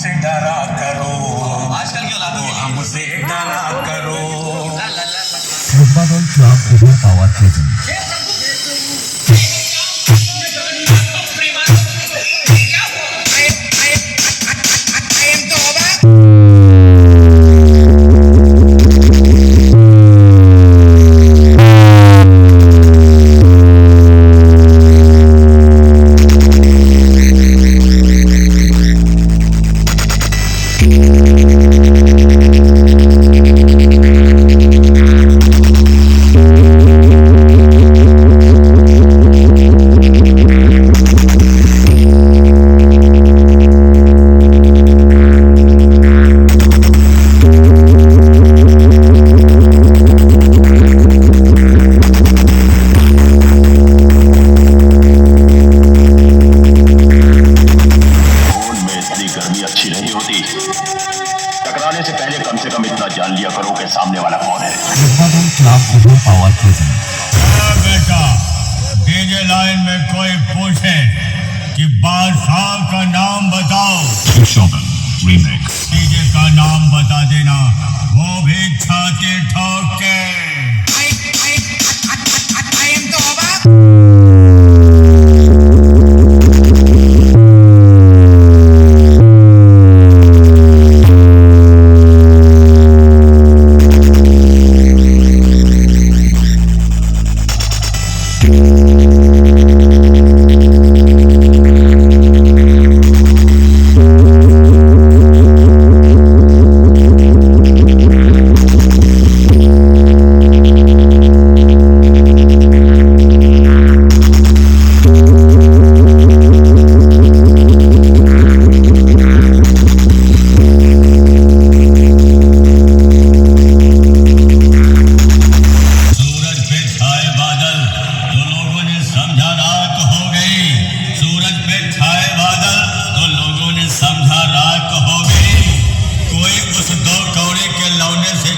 हमसे डरा करो, आजकल क्या लाभ हमसे डरा करो। উদ্বোধন ক্লাব এবং পাওয়ার প্রেজেন্ট टकराने से पहले कम से कम इतना जान लिया करो कि सामने वाला कौन है। উদ্বোধন ক্লাব এবং পাওয়ার প্রেজেন্ট बेटा डीजे लाइन में कोई पूछे कि बादशाह का नाम बताओ, डीजे का नाम बता देना, वो भी छाती ठोक के।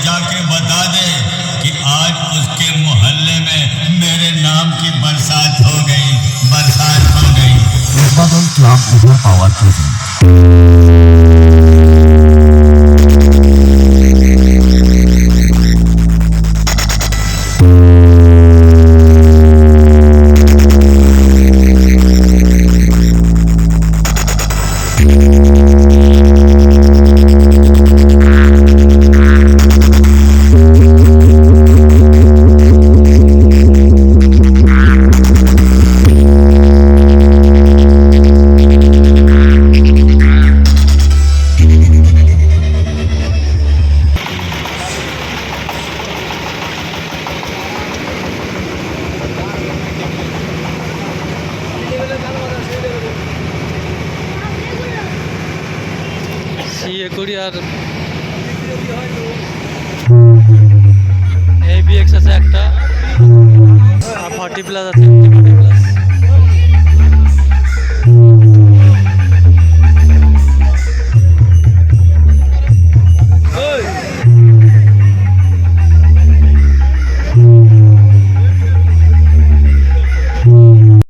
जाके बता दे कि आज उसके मोहल्ले में मेरे नाम की बरसात हो गई। উদ্বোধন ক্লাব এবং পাওয়ার প্রেজেন্ট আর ABX আছে একটা 40 প্লাস আছে।